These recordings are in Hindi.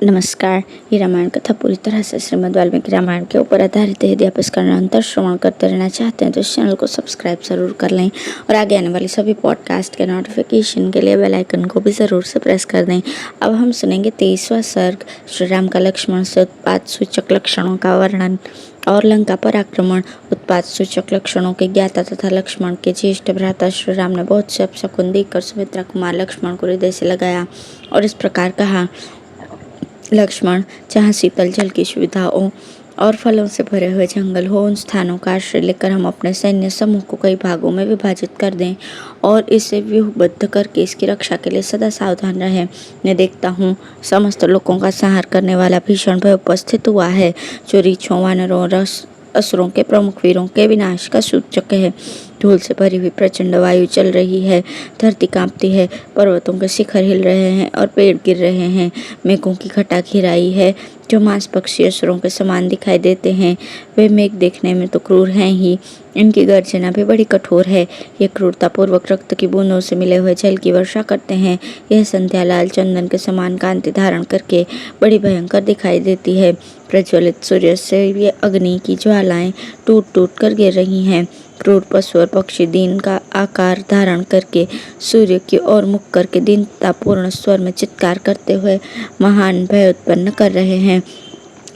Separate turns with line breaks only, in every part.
नमस्कार। ये रामायण कथा पूरी तरह से श्रीमद् वाल्मीकि रामायण के ऊपर आधारित है। यदि आप इसका निरंतर श्रवण करते रहना चाहते हैं तो इस चैनल को सब्सक्राइब जरूर कर लें और आगे आने वाली सभी पॉडकास्ट के नोटिफिकेशन के लिए बेल आइकन को भी ज़रूर से प्रेस कर दें। अब हम सुनेंगे 23वां सर्ग, श्री राम का लक्ष्मण से उत्पाद सूचक लक्षणों का वर्णन और लंका पर आक्रमण। उत्पाद सूचक लक्षणों के ज्ञाता तथा लक्ष्मण के ज्येष्ठ भ्राता श्री राम ने बहुत से अपशकुन देकर सुमित्रा कुमार लक्ष्मण को हृदय से लगाया और इस प्रकार कहा, लक्ष्मण, जहाँ शीतल जल की सुविधा हो और फलों से भरे हुए जंगल हो, उन स्थानों का आश्रय लेकर हम अपने सैन्य समूह को कई भागों में विभाजित कर दें और इसे व्यूहबद्ध करके इसकी रक्षा के लिए सदा सावधान रहें। मैं देखता हूँ समस्त लोगों का संहार करने वाला भीषण भय उपस्थित हुआ है, जो रीछों, वानरों और असुरों के प्रमुख वीरों के विनाश का सूचक है। धूल से भरी हुई प्रचंड वायु चल रही है, धरती कांपती है, पर्वतों के शिखर हिल रहे हैं और पेड़ गिर रहे हैं। मेघों की घटा घिराई है, जो मांस पक्षी असुरों के समान दिखाई देते हैं। वे मेघ देखने में तो क्रूर हैं ही, इनकी गर्जना भी बड़ी कठोर है। ये क्रूरतापूर्वक रक्त की बूंदों से मिले हुए जल की वर्षा करते हैं। यह संध्या लाल चंदन के समान कांति धारण करके बड़ी भयंकर दिखाई देती है। प्रज्वलित सूर्य से ये अग्नि की ज्वालाएं टूट टूट कर गिर रही हैं। क्रूर पशु और पक्षी दीन का आकार धारण करके सूर्य की ओर मुख करके दीनतापूर्ण स्वर में चित्कार करते हुए महान भय उत्पन्न कर रहे हैं।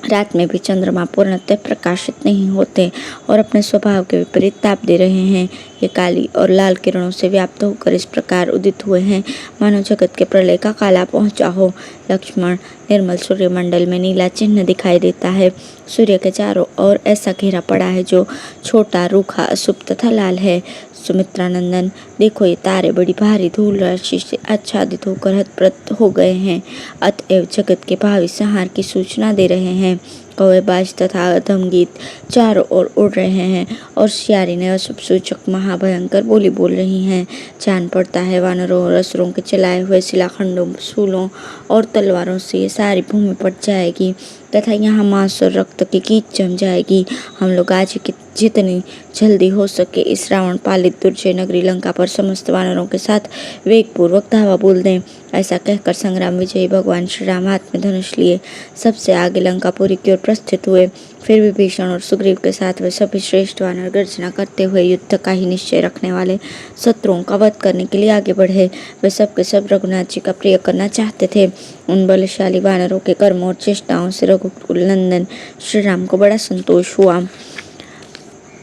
रात में भी चंद्रमा पूर्णतः प्रकाशित नहीं होते और अपने स्वभाव के विपरीत ताप दे रहे हैं। ये काली और लाल किरणों से व्याप्त होकर इस प्रकार उदित हुए हैं मानो जगत के प्रलय का काला पहुंचा हो। लक्ष्मण, निर्मल सूर्यमंडल में नीला चिन्ह दिखाई देता है। सूर्य के चारों ओर ऐसा घेरा पड़ा है जो छोटा, रूखा, अशुभ तथा लाल है। सुमित्रा नंदन, देखो ये तारे बड़ी भारी धूल राशि से आच्छादित होकर हतप्रत हो गए हैं, अतएव जगत के भावी संहार की सूचना दे रहे हैं। कौवे, बाज तथा अधम गीत चारों ओर उड़ रहे हैं और सियारी ने अशुभ सूचक महाभयंकर बोली बोल रही हैं। जान पड़ता है वानरों और असुरों के चलाए हुए शिलाखंडों, शूलों और तलवारों से ये सारी भूमि पट जाएगी तथा यहाँ मांस और रक्त की कीच जम जाएगी। हम लोग आज की जितनी जल्दी हो सके इस रावण पालित दुर्जय नगरी लंका पर समस्त वानरों के साथ वेगपूर्वक धावा बोल दें। ऐसा कहकर संग्राम विजयी भगवान श्री राम हाथ में धनुष लिए सबसे आगे लंकापुरी की ओर प्रस्थित हुए। फिर विभीषण और सुग्रीव के साथ वे सभी श्रेष्ठ वानर गर्जना करते हुए युद्ध का ही निश्चय रखने वाले शत्रुओं का वध करने के लिए आगे बढ़े। वे सब के सब रघुनाथ जी का प्रिय करना चाहते थे। उन बलशाली वानरों के कर्मों और चेष्टाओं से रघुकुल नंदन श्री राम को बड़ा संतोष हुआ।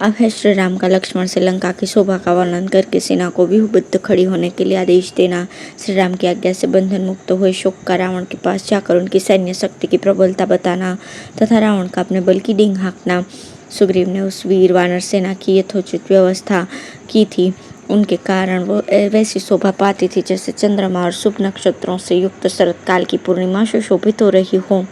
अब है श्री राम का लक्ष्मण से लंका की शोभा का वर्णन करके सेना को व्यूहबद्ध खड़ी होने के लिए आदेश देना। श्री राम की आज्ञा से बंधन मुक्त हुए शोक का रावण के पास जाकर उनकी सैन्य शक्ति की प्रबलता बताना तथा रावण का अपने बल की डींग हाँकना। सुग्रीव ने उस वीर वानर सेना की यथोचित व्यवस्था की थी। उनके कारण वो वैसी शोभा पाती थी जैसे चंद्रमा और शुभ नक्षत्रों से युक्त शरत काल की पूर्णिमा सुशोभित हो रही हो।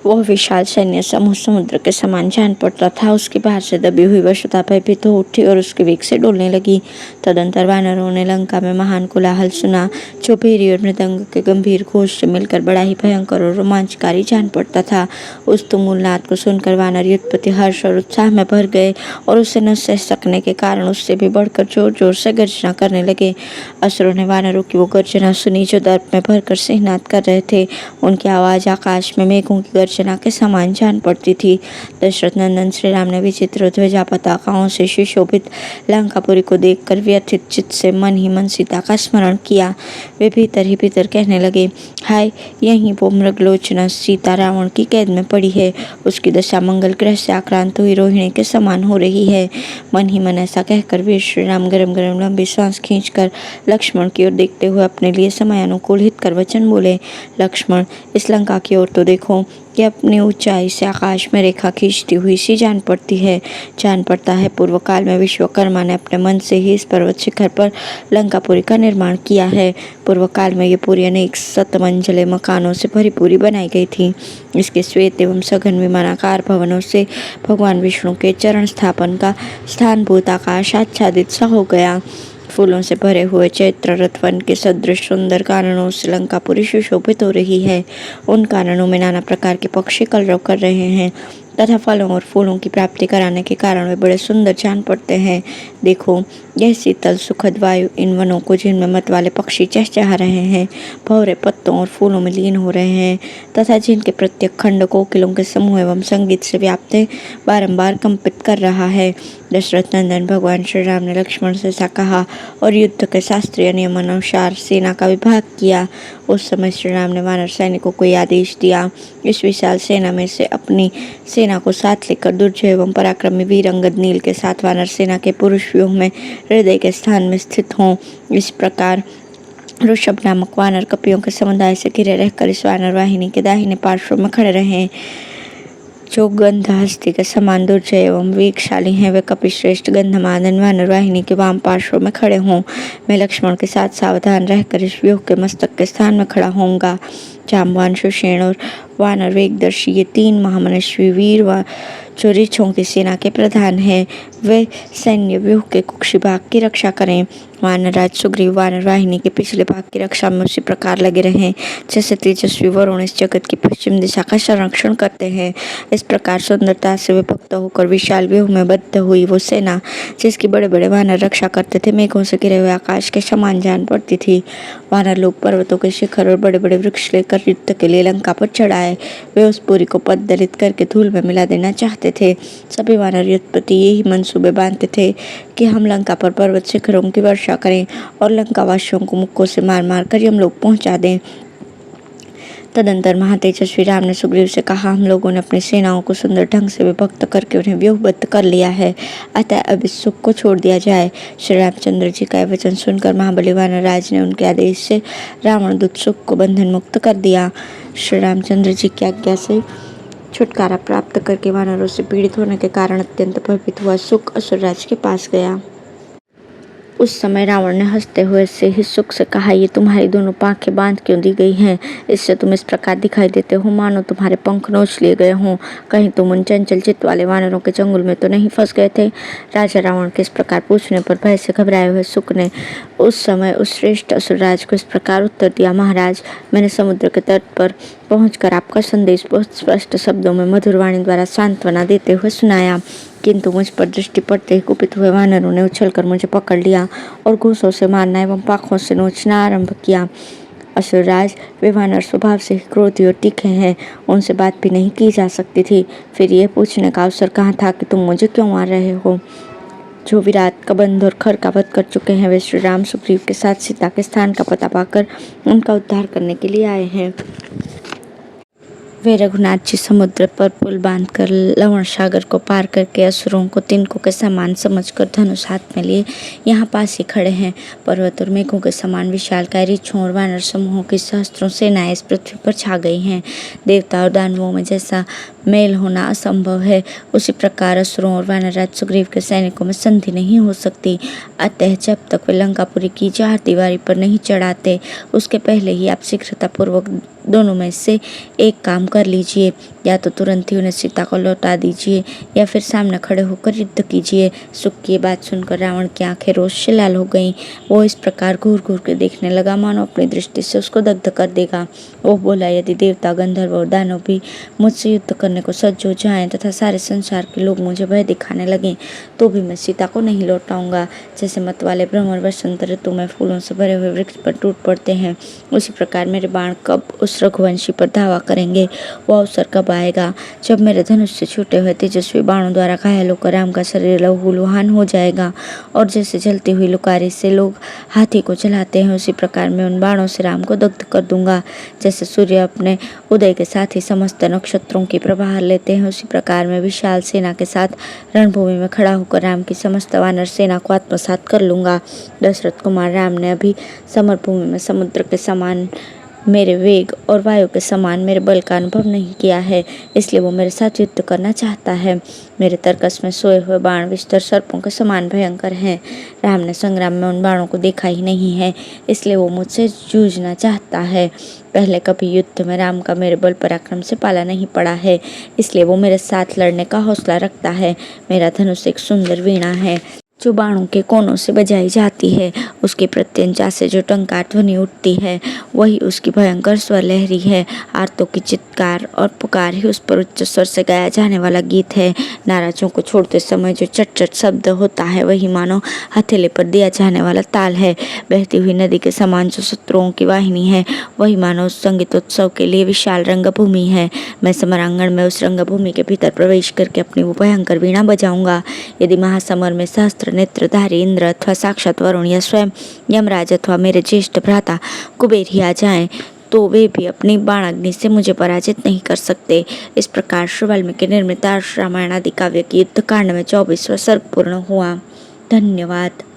वह विशाल सैन्य समूह समुद्र के समान जान पड़ता था। उसकी बाहर से दबी हुई वसुधा भयभीत हो उठी और उसके वेग से डोलने लगी। तदंतर वानरों ने लंका में महान कोलाहल सुना, जो भेरी और मृदंग के गंभीर घोष से मिलकर बड़ा ही भयंकर और रोमांचकारी जान पड़ता था। उस तुमुल नाद को सुनकर वानर युद्धपति हर्ष और उत्साह में भर गए और उसे न सह सकने के कारण उससे भी बढ़कर जोर जोर से गर्जना करने लगे। असुरों ने वानरों की वो गर्जना सुनी जो दर्प में भरकर सिंहनाद कर रहे थे। उनकी आवाज आकाश में मेघों की गर्जना के समान जान पड़ती थी। दशरथ नंदन श्री राम ने विचित्र ध्वजा पताकाओं से सुशोभित लंकापुरी को देखकर व्यथित चित्त से मन ही मन सीता का स्मरण किया। वे भीतर ही भीतर कहने लगे, हाय, यहीं वो मृगलोचना सीता रावण की कैद में पड़ी है। उसकी दशा मंगल ग्रह से आक्रांत हुई रोहिणी के समान हो रही है। मन ही मन ऐसा कहकर वीर श्री राम गरम गरम लंबी सांस खींचकर लक्ष्मण की ओर देखते हुए अपने लिए समयानुकूल हितकर वचन बोले, लक्ष्मण, इस लंका की ओर तो देखो कि अपनी ऊंचाई से आकाश में रेखा खींचती हुई सी जान पड़ती है। जान पड़ता है पूर्व काल में विश्वकर्मा ने अपने मन से ही इस पर्वत शिखर पर लंकापुरी का निर्माण किया है। पूर्व काल में ये पूरी अनेक शतमंजिले मकानों से भरी बनाई गई थी। इसके श्वेत एवं सघन विमानाकार भवनों से भगवान विष्णु के चरण स्थापन का स्थानभूत आकाश आच्छादित सा हो गया। फूलों से भरे हुए चैत्र रथ वन के सदृश सुंदर काननों से लंकापुरी सुशोभित हो रही है। उन काननों में नाना प्रकार के पक्षी कलरव कर रहे हैं। तथा फलों और फूलों की प्राप्ति कराने के कारण वे बड़े सुंदर जान पड़ते हैं। देखो, यह शीतल सुखद वायु इन वनों को, जिनमें मत वाले पक्षी चहचहा रहे हैं, भंवरे पत्तों और फूलों में लीन हो रहे हैं, तथा जिनके प्रत्येक खंड कोकिलों के समूह एवं संगीत से व्याप्त बारंबार कंपित कर रहा है। दशरथ नंदन भगवान श्री राम ने लक्ष्मण से ऐसा कहा और युद्ध के शास्त्रीय नियम अनुसार सेना का विभाग किया। उस समय श्री राम ने वानर सैनिकों को यह आदेश दिया, इस विशाल सेना में से अपनी सेना को साथ लेकर दुर्जय एवं पराक्रमी वीर अंगद नील के साथ वानर सेना के पुरुष व्यूह में हृदय के स्थान में स्थित हों। इस प्रकार ऋषभ नामक वानर कपियों के समुदाय से घिरे रहकर इस वानर वाहिनी के दाहिने पार्श्व में खड़े रहे। जो गंध हस्ती के समान दुर्जय एवं वेगशाली हैं, वे कपिश्रेष्ठ गंधमादन वानर वाहिनी के वाम पार्श्व में खड़े हों। मैं लक्ष्मण के साथ सावधान रहकर इस व्यूह के मस्तक के स्थान में खड़ा होऊंगा। जाम्बवान, सुषेण और वानर वेगदर्शी, ये 3 महामनस्वी वीर जो ऋक्षों की सेना के प्रधान हैं, वे सैन्य व्यूह के कुक्षी भाग की रक्षा करें। वानरराज सुग्रीव वानर वाहिनी के पिछले भाग की रक्षा में उसी प्रकार लगे रहें जैसे तेजस्वी वरुण इस जगत की पश्चिम दिशा का संरक्षण करते हैं। इस प्रकार सुंदरता से विभक्त होकर विशाल व्यूह में बद्ध हुई वो सेना, जिसकी बड़े बड़े वानर रक्षा करते थे, मेघों से घिरे हुए आकाश के समान जान पड़ती थी। वानर लोग पर्वतों के शिखर और बड़े बड़े वृक्ष लेकर युद्ध के लिए लंका पर चढ़ाए। वे उस पुरी को पद्दलित करके धूल में मिला देना चाहते थे। सभी वानर युद्धपति यही मंसूबे बांधते थे कि हम लंका पर पर्वत शिखरों की वर्षा करें और लंका वासियों को मुक्कों से मार मार कर यमलोक पहुंचा दें। तदंतर महातेजस्वी राम ने सुग्रीव से कहा, हम लोगों ने अपनी सेनाओं को सुंदर ढंग से विभक्त करके उन्हें व्यूहबद्ध कर लिया है, अतः अब इस सुख को छोड़ दिया जाए। श्री रामचंद्र जी का वचन सुनकर महाबली वानर राज ने उनके आदेश से रावण दूत सुख को बंधन मुक्त कर दिया। श्री रामचंद्र जी की आज्ञा से छुटकारा प्राप्त करके वानरों से पीड़ित होने के कारण अत्यंत भयभीत हुआ सुक असुरराज के पास गया। उस समय रावण ने हंसते हुए से ही सुक से कहा, ये तुम्हारी दोनों पांखें बांध क्यों दी गई हैं? इससे तुम इस प्रकार दिखाई देते हो मानो तुम्हारे पंख नोच लिए गए हों। कहीं तुम उन चंचल चित्त वाले वानरों के चंगुल में तो नहीं फंस गए थे? राजा रावण के इस प्रकार पूछने पर भय से घबराए हुए सुक ने उस समय उस श्रेष्ठ असुरराज को इस प्रकार उत्तर दिया, महाराज, मैंने समुद्र के तट पर पहुंचकर आपका संदेश बहुत स्पष्ट शब्दों में मधुर वाणी द्वारा सांत्वना देते हुए सुनाया, किंतु मुझ पर दृष्टि पड़ते ही कुपित हुए वानरों ने उछलकर मुझे पकड़ लिया और घूंसों से मारना एवं पाखों से नोचना आरंभ किया। असुरराज, वे वानर स्वभाव से क्रोधी और तीखे हैं, उनसे बात भी नहीं की जा सकती थी। फिर ये पूछने का अवसर कहाँ था कि तुम मुझे क्यों मार रहे हो? जो विराट, कबंध और खर का वध कर चुके हैं, वे श्री राम सुग्रीव के साथ सीता के स्थान का पता पाकर उनका उद्धार करने के लिए आए हैं। वे रघुनाथ जी समुद्र पर पुल बांधकर लवण सागर को पार करके असुरों को तिनकों के समान समझकर धनुष हाथ में लिए यहाँ पास ही खड़े हैं। पर्वत और मेघों के समान विशालकाय ऋक्षों और वानर समूहों की सहस्त्रों सेनाएं इस पृथ्वी पर छा गई हैं। देवता और दानवों में जैसा मेल होना असंभव है, उसी प्रकार असुरों और वानरराज सुग्रीव के सैनिकों में संधि नहीं हो सकती। अतः जब तक वे लंकापुरी की 4 दीवारी पर नहीं चढ़ाते, उसके पहले ही आप शीघ्रतापूर्वक दोनों में से एक काम कर लीजिए, या तो तुरंत ही उन्हें सीता को लौटा दीजिए या फिर सामने खड़े होकर युद्ध कीजिए। सुख की बात सुनकर रावण की आंखें रोष से लाल हो गईं। वो इस प्रकार घूर घूर के देखने लगा मानो अपनी दृष्टि से उसको दग्ध कर देगा। वो बोला, यदि देवता, गंधर्व और दानव भी मुझसे युद्ध करने को सज्ज हो जाएं तथा सारे संसार के लोग मुझे भय दिखाने लगें, तो भी मैं सीता को नहीं लौटाऊंगा। जैसे मत वाले भ्रमर वसंत ऋतु में फूलों से भरे हुए वृक्ष पर टूट पड़ते हैं, उसी प्रकार मेरे बाण कब उस रघुवंशी पर धावा करेंगे? वो अवसर कब आएगा जब मेरे धनुष से छूटे हुए तेजस्वी बाणों द्वारा घायल होकर राम का शरीर लहूलुहान हो जाएगा? और जैसे जलती हुई लुकारी से लोग हाथी को जलाते हैं, उसी प्रकार मैं उन बाणों से राम को दग्ध कर दूंगा। जैसे सूर्य अपने उदय के साथ ही समस्त नक्षत्रों की प्रभा लेते हैं, उसी प्रकार मैं विशाल सेना के साथ रणभूमि में खड़ा होकर राम की समस्त वानर सेना को आत्मसात कर लूंगा। दशरथ कुमार राम ने अभी समरभूमि में समुद्र के समान मेरे वेग और वायु के समान मेरे बल का अनुभव नहीं किया है, इसलिए वो मेरे साथ युद्ध करना चाहता है। मेरे तरकस में सोए हुए बाण विस्तर सर्पों के समान भयंकर हैं। राम ने संग्राम में उन बाणों को देखा ही नहीं है, इसलिए वो मुझसे जूझना चाहता है। पहले कभी युद्ध में राम का मेरे बल पराक्रम से पाला नहीं पड़ा है, इसलिए वो मेरे साथ लड़ने का हौसला रखता है। मेरा धनुष एक सुंदर वीणा है, जो बाणों के कोनों से बजाई जाती है। उसके प्रत्यंचा से जो टंकार ध्वनि उठती है वही उसकी भयंकर स्वर लहरी है। आर्तों की चित्कार और पुकार ही उस पर उच्च स्वर से गाया जाने वाला गीत है। नाराजों को छोड़ते समय जो चट चट शब्द होता है वही मानो हथेली पर दिया जाने वाला ताल है। बहती हुई नदी के समान जो शत्रुओं की वाहिनी है वही मानो उस संगीतोत्सव के लिए विशाल रंगभूमि है। मैं समरांगण में उस रंगभूमि के भीतर प्रवेश करके अपनी वो भयंकर वीणा बजाऊंगा। यदि महासमर में सहस्त्र नेत्रधारी इंद्र अथवा साक्षात वरुण या स्वयं यमराज अथवा मेरे ज्येष्ठ भ्राता कुबेर ही आ जाएं तो वे भी अपनी बाणाग्नि से मुझे पराजित नहीं कर सकते। इस प्रकार श्री वाल्मीकि निर्मित रामायण आदि काव्य की युद्ध कांड में 24वां सर्ग पूर्ण हुआ। धन्यवाद।